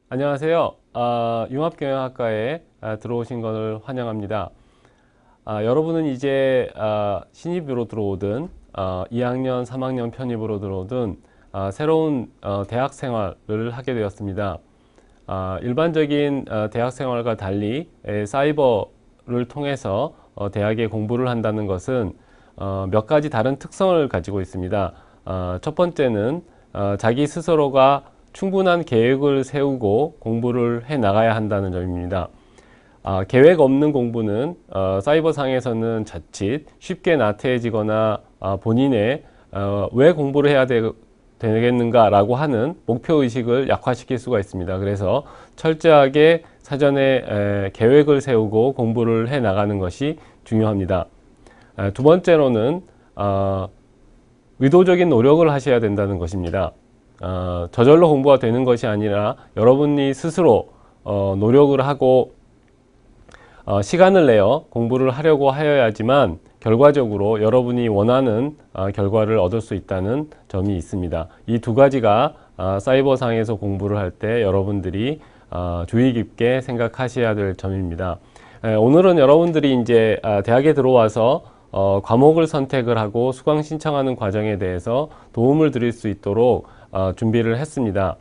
안녕하세요. 융합경영학과에 들어오신 것을 환영합니다. 여러분은 이제 신입으로 들어오든 2학년, 3학년 편입으로 들어오든 새로운 대학 생활을 하게 되었습니다. 일반적인 대학 생활과 달리 사이버를 통해서 대학에 공부를 한다는 것은 몇 가지 다른 특성을 가지고 있습니다. 첫 번째는 자기 스스로가 충분한 계획을 세우고 공부를 해 나가야 한다는 점입니다. 계획 없는 공부는 사이버상에서는 자칫 쉽게 나태해지거나 본인의 왜 공부를 해야 되겠는가 라고 하는 목표의식을 약화시킬 수가 있습니다. 그래서 철저하게 사전에 계획을 세우고 공부를 해 나가는 것이 중요합니다. 두 번째로는 의도적인 노력을 하셔야 된다는 것입니다. 저절로 공부가 되는 것이 아니라 여러분이 스스로 노력을 하고 시간을 내어 공부를 하려고 하여야지만 결과적으로 여러분이 원하는 결과를 얻을 수 있다는 점이 있습니다. 이 두 가지가 사이버상에서 공부를 할 때 여러분들이 주의 깊게 생각하셔야 될 점입니다. 오늘은 여러분들이 이제 대학에 들어와서 과목을 선택을 하고 수강 신청하는 과정에 대해서 도움을 드릴 수 있도록 준비를 했습니다.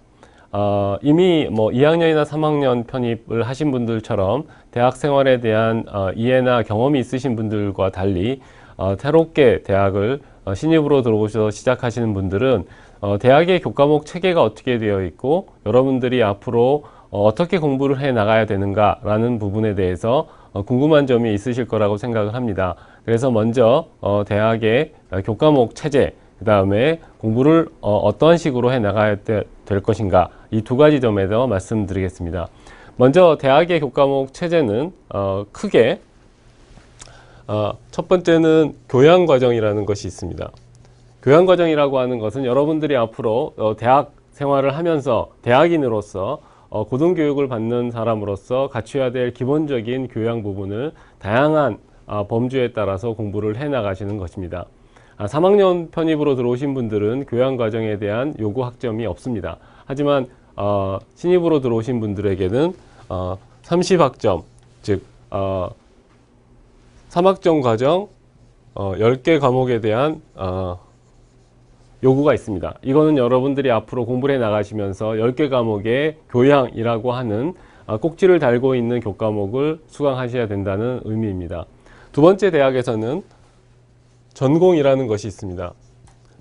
이미 2학년이나 3학년 편입을 하신 분들처럼 대학 생활에 대한 이해나 경험이 있으신 분들과 달리 새롭게 대학을 신입으로 들어오셔서 시작하시는 분들은 대학의 교과목 체계가 어떻게 되어 있고 여러분들이 앞으로 어떻게 공부를 해 나가야 되는가 라는 부분에 대해서 궁금한 점이 있으실 거라고 생각을 합니다. 그래서 먼저 대학의 교과목 체제, 그 다음에 공부를 어떤 식으로 해 나가야 될 것인가, 이 두 가지 점에 대해서 말씀드리겠습니다. 먼저 대학의 교과목 체제는 크게 첫 번째는 교양과정이라는 것이 있습니다. 교양과정이라고 하는 것은 여러분들이 앞으로 대학 생활을 하면서 대학인으로서 고등교육을 받는 사람으로서 갖춰야 될 기본적인 교양 부분을 다양한 범주에 따라서 공부를 해 나가시는 것입니다. 3학년 편입으로 들어오신 분들은 교양과정에 대한 요구 학점이 없습니다. 하지만 신입으로 들어오신 분들에게는 30학점, 즉 3학점 과정 10개 과목에 대한 요구가 있습니다. 이거는 여러분들이 앞으로 공부를 해 나가시면서 10개 과목의 교양이라고 하는 꼭지를 달고 있는 교과목을 수강하셔야 된다는 의미입니다. 두 번째, 대학에서는 전공이라는 것이 있습니다.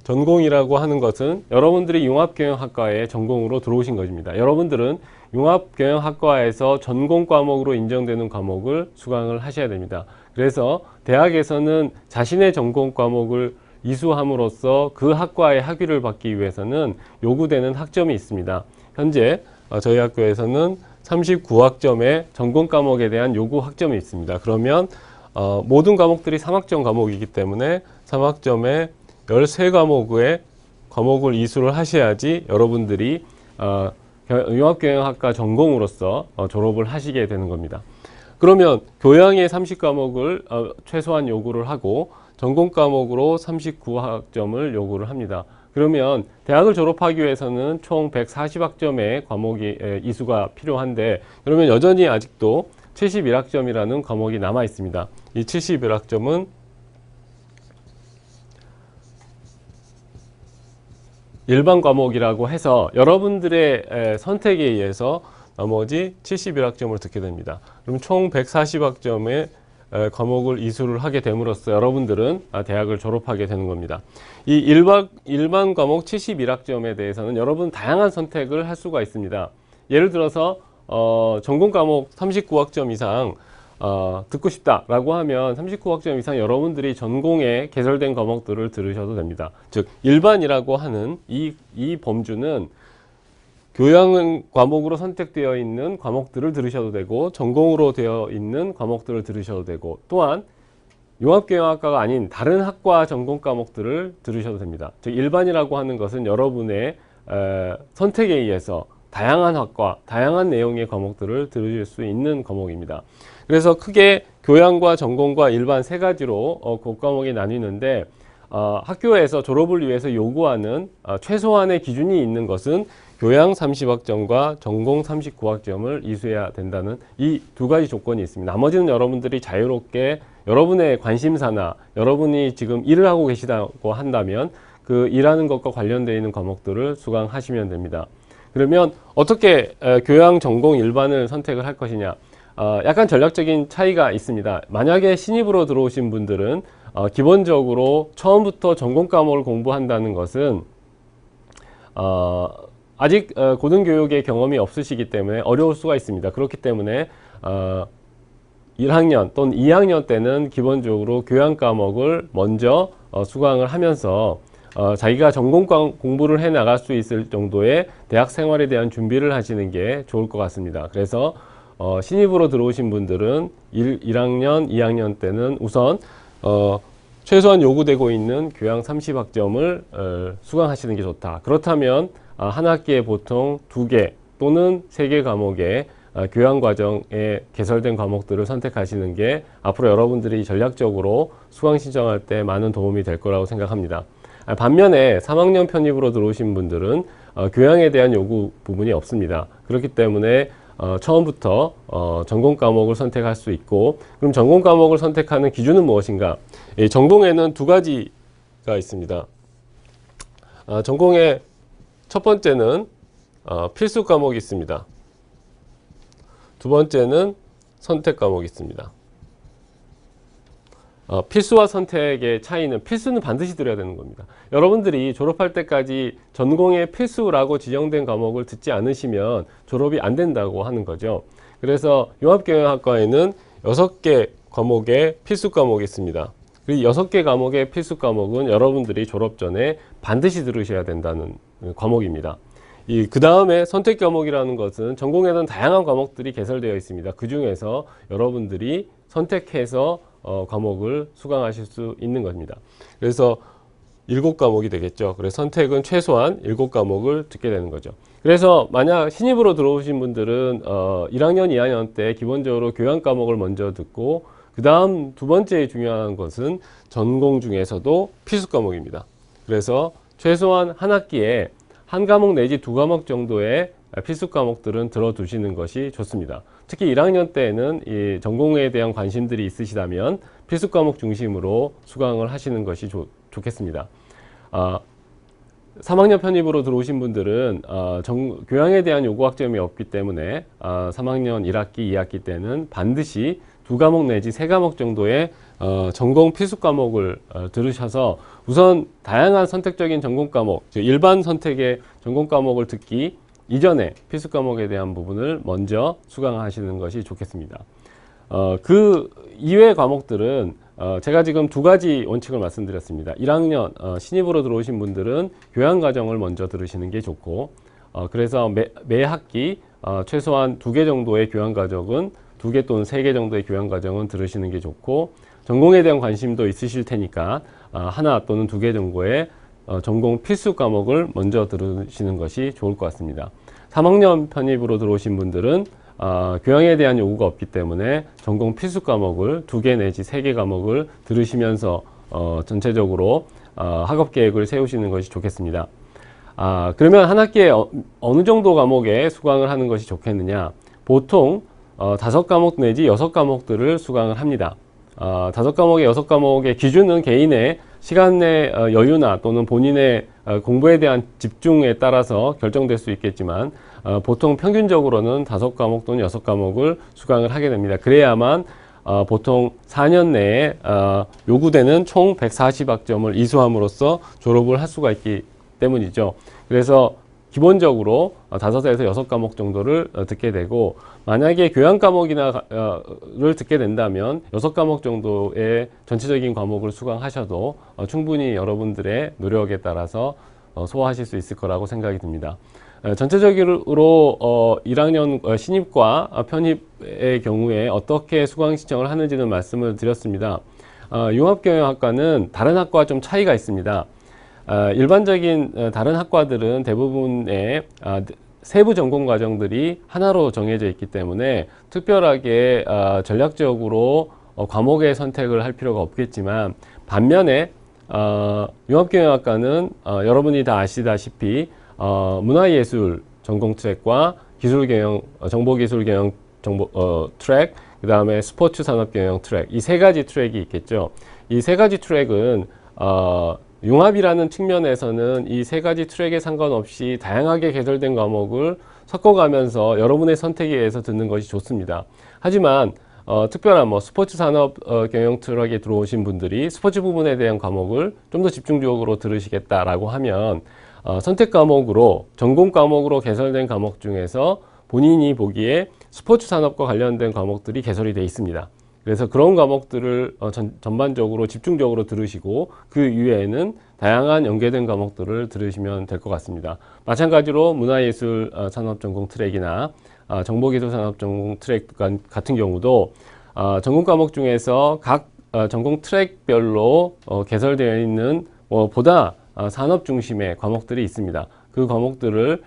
전공이라고 하는 것은 여러분들이 융합경영학과에 전공으로 들어오신 것입니다. 여러분들은 융합경영학과에서 전공 과목으로 인정되는 과목을 수강을 하셔야 됩니다. 그래서 대학에서는 자신의 전공 과목을 이수함으로써 그 학과의 학위를 받기 위해서는 요구되는 학점이 있습니다. 현재 저희 학교에서는 39학점의 전공 과목에 대한 요구 학점이 있습니다. 그러면 모든 과목들이 3학점 과목이기 때문에 3학점에 13과목의 과목을 이수를 하셔야지 여러분들이 융합경영학과 전공으로서 졸업을 하시게 되는 겁니다. 그러면 교양의 30과목을 최소한 요구를 하고 전공 과목으로 39학점을 요구를 합니다. 그러면 대학을 졸업하기 위해서는 총 140학점의 과목이 이수가 필요한데, 그러면 여전히 아직도 71학점이라는 과목이 남아 있습니다. 이 71학점은 일반 과목이라고 해서 여러분들의 선택에 의해서 나머지 71학점을 듣게 됩니다. 그럼 총 140학점의 과목을 이수를 하게 됨으로써 여러분들은 대학을 졸업하게 되는 겁니다. 이 일반 과목 71학점에 대해서는 여러분 다양한 선택을 할 수가 있습니다. 예를 들어서 전공 과목 39학점 이상 듣고 싶다라고 하면 39학점 이상 여러분들이 전공에 개설된 과목들을 들으셔도 됩니다. 즉 일반이라고 하는 이 범주는 교양 과목으로 선택되어 있는 과목들을 들으셔도 되고 전공으로 되어 있는 과목들을 들으셔도 되고, 또한 융합경영학과가 아닌 다른 학과 전공 과목들을 들으셔도 됩니다. 즉 일반이라고 하는 것은 여러분의 선택에 의해서 다양한 학과, 다양한 내용의 과목들을 들으실 수 있는 과목입니다. 그래서 크게 교양과 전공과 일반 세 가지로 그 과목이 나뉘는데 학교에서 졸업을 위해서 요구하는 최소한의 기준이 있는 것은 교양 30학점과 전공 39학점을 이수해야 된다는 이 두 가지 조건이 있습니다. 나머지는 여러분들이 자유롭게 여러분의 관심사나 여러분이 지금 일을 하고 계시다고 한다면 그 일하는 것과 관련되어 있는 과목들을 수강하시면 됩니다. 그러면 어떻게 교양 전공 일반을 선택을 할 것이냐? 약간 전략적인 차이가 있습니다. 만약에 신입으로 들어오신 분들은 기본적으로 처음부터 전공 과목을 공부한다는 것은 아직 고등교육의 경험이 없으시기 때문에 어려울 수가 있습니다. 그렇기 때문에 1학년 또는 2학년 때는 기본적으로 교양 과목을 먼저 수강을 하면서 자기가 전공 공부를 해 나갈 수 있을 정도의 대학 생활에 대한 준비를 하시는 게 좋을 것 같습니다. 그래서 신입으로 들어오신 분들은 1학년, 2학년 때는 우선 최소한 요구되고 있는 교양 30학점을 수강하시는 게 좋다. 그렇다면 한 학기에 보통 2개 또는 3개 과목의 교양 과정에 개설된 과목들을 선택하시는 게 앞으로 여러분들이 전략적으로 수강 신청할 때 많은 도움이 될 거라고 생각합니다. 반면에 3학년 편입으로 들어오신 분들은 교양에 대한 요구 부분이 없습니다. 그렇기 때문에 처음부터 전공 과목을 선택할 수 있고, 그럼 전공 과목을 선택하는 기준은 무엇인가? 전공에는 두 가지가 있습니다. 전공의 첫 번째는 필수 과목이 있습니다. 두 번째는 선택 과목이 있습니다. 필수와 선택의 차이는, 필수는 반드시 들어야 되는 겁니다. 여러분들이 졸업할 때까지 전공의 필수라고 지정된 과목을 듣지 않으시면 졸업이 안 된다고 하는 거죠. 그래서 융합경영학과에는 6개 과목의 필수 과목이 있습니다. 그리고 6개 과목의 필수 과목은 여러분들이 졸업 전에 반드시 들으셔야 된다는 과목입니다. 그 다음에 선택 과목이라는 것은 전공에는 다양한 과목들이 개설되어 있습니다. 그 중에서 여러분들이 선택해서 과목을 수강하실 수 있는 겁니다. 그래서 7과목이 되겠죠. 그래서 선택은 최소한 7과목을 듣게 되는 거죠. 그래서 만약 신입으로 들어오신 분들은 1학년, 2학년 때 기본적으로 교양 과목을 먼저 듣고, 그 다음 두 번째 중요한 것은 전공 중에서도 필수 과목입니다. 그래서 최소한 한 학기에 한 과목 내지 2과목 정도의 필수 과목들은 들어두시는 것이 좋습니다. 특히 1학년 때에는 이 전공에 대한 관심들이 있으시다면 필수 과목 중심으로 수강을 하시는 것이 좋겠습니다. 3학년 편입으로 들어오신 분들은 교양에 대한 요구 학점이 없기 때문에 3학년 1학기, 2학기 때는 반드시 2과목 내지 3과목 정도의 전공 필수 과목을 들으셔서 우선 다양한 선택적인 전공 과목, 즉 일반 선택의 전공 과목을 듣기 이전에 필수 과목에 대한 부분을 먼저 수강하시는 것이 좋겠습니다. 그 이외의 과목들은 제가 지금 두 가지 원칙을 말씀드렸습니다. 1학년 신입으로 들어오신 분들은 교양 과정을 먼저 들으시는 게 좋고, 그래서 매 학기 최소한 2개 정도의 교양 과정은 2개 또는 3개 정도의 교양 과정은 들으시는 게 좋고, 전공에 대한 관심도 있으실 테니까 하나 또는 2개 정도의 전공 필수 과목을 먼저 들으시는 것이 좋을 것 같습니다. 3학년 편입으로 들어오신 분들은 교양에 대한 요구가 없기 때문에 전공 필수 과목을 2개 내지 3개 과목을 들으시면서 전체적으로 학업 계획을 세우시는 것이 좋겠습니다. 그러면 한 학기에 어느 정도 과목에 수강을 하는 것이 좋겠느냐? 보통 5과목 내지 6과목들을 수강을 합니다. 5과목에 6과목의 기준은 개인의 시간 내 여유나 또는 본인의 공부에 대한 집중에 따라서 결정될 수 있겠지만 보통 평균적으로는 5과목 또는 6과목을 수강을 하게 됩니다. 그래야만 보통 4년 내에 요구되는 총 140학점을 이수함으로써 졸업을 할 수가 있기 때문이죠. 그래서 기본적으로 5에서 6과목 정도를 듣게 되고, 만약에 교양 과목을 듣게 된다면 6과목 정도의 전체적인 과목을 수강하셔도 충분히 여러분들의 노력에 따라서 소화하실 수 있을 거라고 생각이 듭니다. 전체적으로 1학년 신입과 편입의 경우에 어떻게 수강 신청을 하는지는 말씀을 드렸습니다. 융합경영학과는 다른 학과와 좀 차이가 있습니다. 일반적인 다른 학과들은 대부분의 세부 전공 과정들이 하나로 정해져 있기 때문에 특별하게 전략적으로 과목의 선택을 할 필요가 없겠지만, 반면에 융합경영학과는 여러분이 다 아시다시피 문화예술 전공 트랙과 기술경영, 정보기술경영 트랙, 그 다음에 스포츠산업경영 트랙, 이 세 가지 트랙이 있겠죠. 이 세 가지 트랙은 융합이라는 측면에서는 이 세 가지 트랙에 상관없이 다양하게 개설된 과목을 섞어가면서 여러분의 선택에 의해서 듣는 것이 좋습니다. 하지만 특별한 스포츠 산업 경영 트랙에 들어오신 분들이 스포츠 부분에 대한 과목을 좀 더 집중적으로 들으시겠다라고 하면 선택 과목으로 전공 과목으로 개설된 과목 중에서 본인이 보기에 스포츠 산업과 관련된 과목들이 개설이 되어 있습니다. 그래서 그런 과목들을 전반적으로 집중적으로 들으시고 그 이외에는 다양한 연계된 과목들을 들으시면 될 것 같습니다. 마찬가지로 문화예술 산업 전공 트랙이나 정보기술 산업 전공 트랙 같은 경우도 전공 과목 중에서 각 전공 트랙별로 개설되어 있는 보다 산업 중심의 과목들이 있습니다. 그 과목들을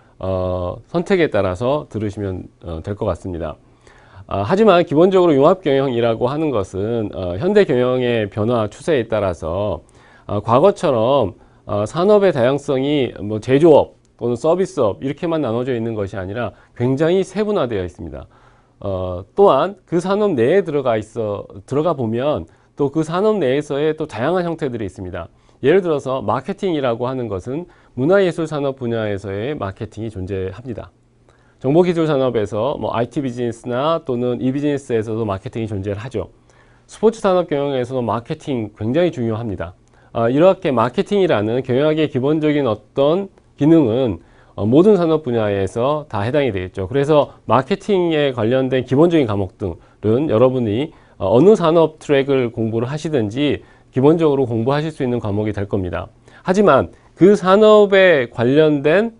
선택에 따라서 들으시면 될 것 같습니다. 하지만 기본적으로 융합경영이라고 하는 것은 현대 경영의 변화 추세에 따라서 과거처럼 산업의 다양성이 제조업 또는 서비스업 이렇게만 나눠져 있는 것이 아니라 굉장히 세분화되어 있습니다. 또한 그 산업 내에 들어가 보면 또 그 산업 내에서의 또 다양한 형태들이 있습니다. 예를 들어서 마케팅이라고 하는 것은 문화예술 산업 분야에서의 마케팅이 존재합니다. 정보기술 산업에서 IT 비즈니스나 또는 이비즈니스에서도 마케팅이 존재를 하죠. 스포츠 산업 경영에서도 마케팅 굉장히 중요합니다. 이렇게 마케팅이라는 경영학의 기본적인 어떤 기능은 모든 산업 분야에서 다 해당이 되겠죠. 그래서 마케팅에 관련된 기본적인 과목들은 여러분이 어느 산업 트랙을 공부를 하시든지 기본적으로 공부하실 수 있는 과목이 될 겁니다. 하지만 그 산업에 관련된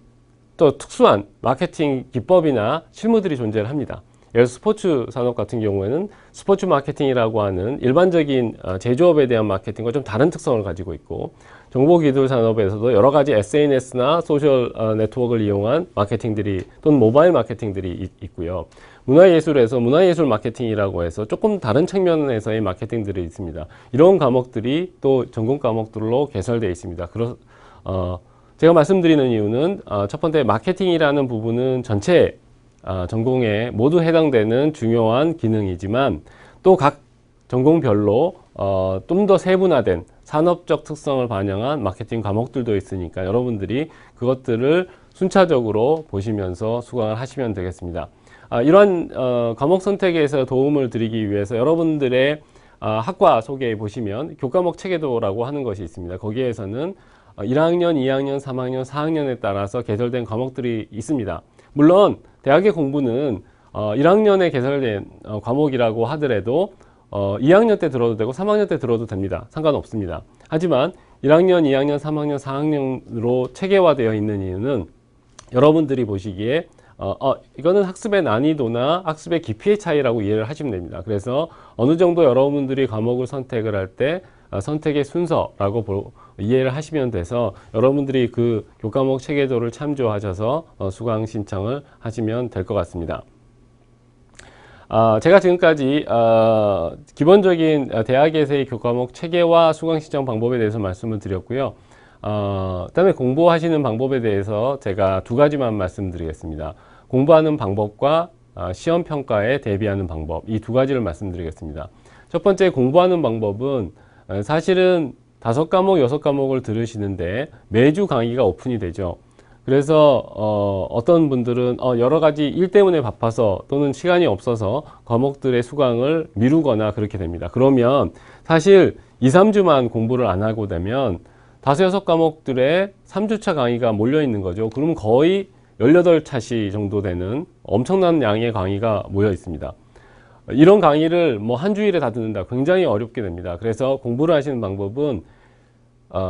또 특수한 마케팅 기법이나 실무들이 존재를 합니다. 예를 들어 스포츠 산업 같은 경우에는 스포츠 마케팅이라고 하는 일반적인 제조업에 대한 마케팅과 좀 다른 특성을 가지고 있고, 정보기술 산업에서도 여러 가지 SNS나 소셜 네트워크를 이용한 마케팅들이 또는 모바일 마케팅들이 있고요. 문화예술에서 문화예술 마케팅이라고 해서 조금 다른 측면에서의 마케팅들이 있습니다. 이런 과목들이 또 전공 과목들로 개설되어 있습니다. 제가 말씀드리는 이유는 첫 번째 마케팅이라는 부분은 전체 전공에 모두 해당되는 중요한 기능이지만 또 각 전공별로 좀 더 세분화된 산업적 특성을 반영한 마케팅 과목들도 있으니까 여러분들이 그것들을 순차적으로 보시면서 수강을 하시면 되겠습니다. 이러한 과목 선택에서 도움을 드리기 위해서 여러분들의 학과 소개에 보시면 교과목 체계도라고 하는 것이 있습니다. 거기에서는 1학년, 2학년, 3학년, 4학년에 따라서 개설된 과목들이 있습니다. 물론 대학의 공부는 1학년에 개설된 과목이라고 하더라도 2학년 때 들어도 되고 3학년 때 들어도 됩니다. 상관없습니다. 하지만 1학년, 2학년, 3학년, 4학년으로 체계화되어 있는 이유는 여러분들이 보시기에 이거는 학습의 난이도나 학습의 깊이의 차이라고 이해를 하시면 됩니다. 그래서 어느 정도 여러분들이 과목을 선택을 할 때 선택의 순서라고 이해를 하시면 돼서 여러분들이 그 교과목 체계도를 참조하셔서 수강 신청을 하시면 될 것 같습니다. 제가 지금까지 기본적인 대학에서의 교과목 체계와 수강 신청 방법에 대해서 말씀을 드렸고요. 그다음에 공부하시는 방법에 대해서 제가 두 가지만 말씀드리겠습니다. 공부하는 방법과 시험 평가에 대비하는 방법, 이 두 가지를 말씀드리겠습니다. 첫 번째 공부하는 방법은 사실은 5과목, 6과목을 들으시는데 매주 강의가 오픈이 되죠. 그래서 어떤 분들은 여러 가지 일 때문에 바빠서 또는 시간이 없어서 과목들의 수강을 미루거나 그렇게 됩니다. 그러면 사실 2, 3주만 공부를 안 하고 되면 5, 6과목들의 3주차 강의가 몰려 있는 거죠. 그러면 거의 18차시 정도 되는 엄청난 양의 강의가 모여 있습니다. 이런 강의를 한 주일에 다 듣는다. 굉장히 어렵게 됩니다. 그래서 공부를 하시는 방법은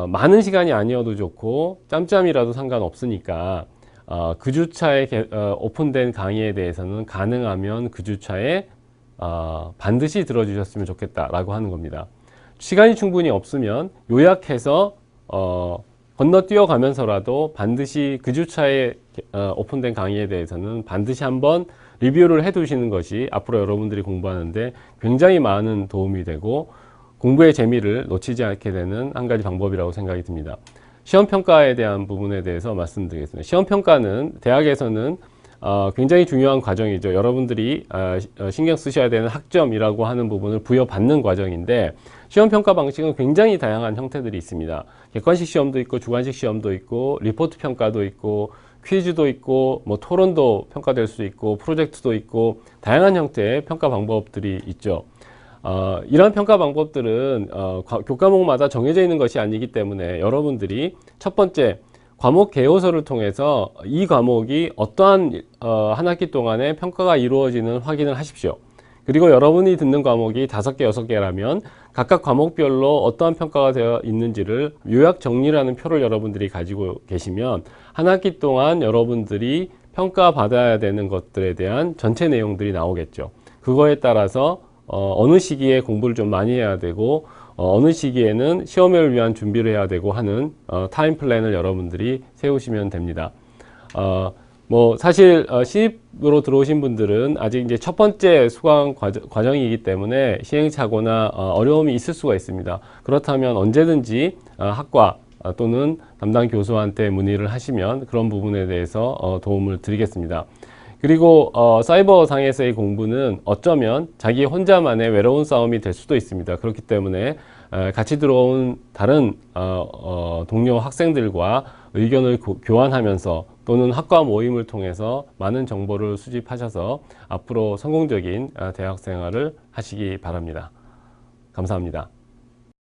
많은 시간이 아니어도 좋고 짬짬이라도 상관없으니까 그 주차에 오픈된 강의에 대해서는 가능하면 그 주차에 반드시 들어주셨으면 좋겠다라고 하는 겁니다. 시간이 충분히 없으면 요약해서 건너뛰어 가면서라도 반드시 그 주차에 오픈된 강의에 대해서는 반드시 한번 리뷰를 해 두시는 것이 앞으로 여러분들이 공부하는데 굉장히 많은 도움이 되고 공부의 재미를 놓치지 않게 되는 한 가지 방법이라고 생각이 듭니다. 시험평가에 대한 부분에 대해서 말씀드리겠습니다. 시험평가는 대학에서는 굉장히 중요한 과정이죠. 여러분들이 신경 쓰셔야 되는 학점이라고 하는 부분을 부여받는 과정인데, 시험평가 방식은 굉장히 다양한 형태들이 있습니다. 객관식 시험도 있고, 주관식 시험도 있고, 리포트 평가도 있고, 퀴즈도 있고, 뭐 토론도 평가될 수 있고, 프로젝트도 있고, 다양한 형태의 평가 방법들이 있죠. 이러한 평가 방법들은 교과목마다 정해져 있는 것이 아니기 때문에 여러분들이 첫 번째, 과목 개요서를 통해서 이 과목이 어떠한 한 학기 동안에 평가가 이루어지는 확인을 하십시오. 그리고 여러분이 듣는 과목이 5개, 6개라면 각각 과목별로 어떠한 평가가 되어 있는지를 요약 정리라는 표를 여러분들이 가지고 계시면 한 학기 동안 여러분들이 평가받아야 되는 것들에 대한 전체 내용들이 나오겠죠. 그거에 따라서 어느 시기에 공부를 좀 많이 해야 되고 어느 시기에는 시험을 위한 준비를 해야 되고 하는 타임 플랜을 여러분들이 세우시면 됩니다. 뭐 사실 신입으로 들어오신 분들은 아직 이제 첫 번째 수강 과정이기 때문에 시행착오나 어려움이 있을 수가 있습니다. 그렇다면 언제든지 학과 또는 담당 교수한테 문의를 하시면 그런 부분에 대해서 도움을 드리겠습니다. 그리고 사이버 상에서의 공부는 어쩌면 자기 혼자만의 외로운 싸움이 될 수도 있습니다. 그렇기 때문에 같이 들어온 다른 동료 학생들과 의견을 교환하면서 또는 학과 모임을 통해서 많은 정보를 수집하셔서 앞으로 성공적인 대학 생활을 하시기 바랍니다. 감사합니다.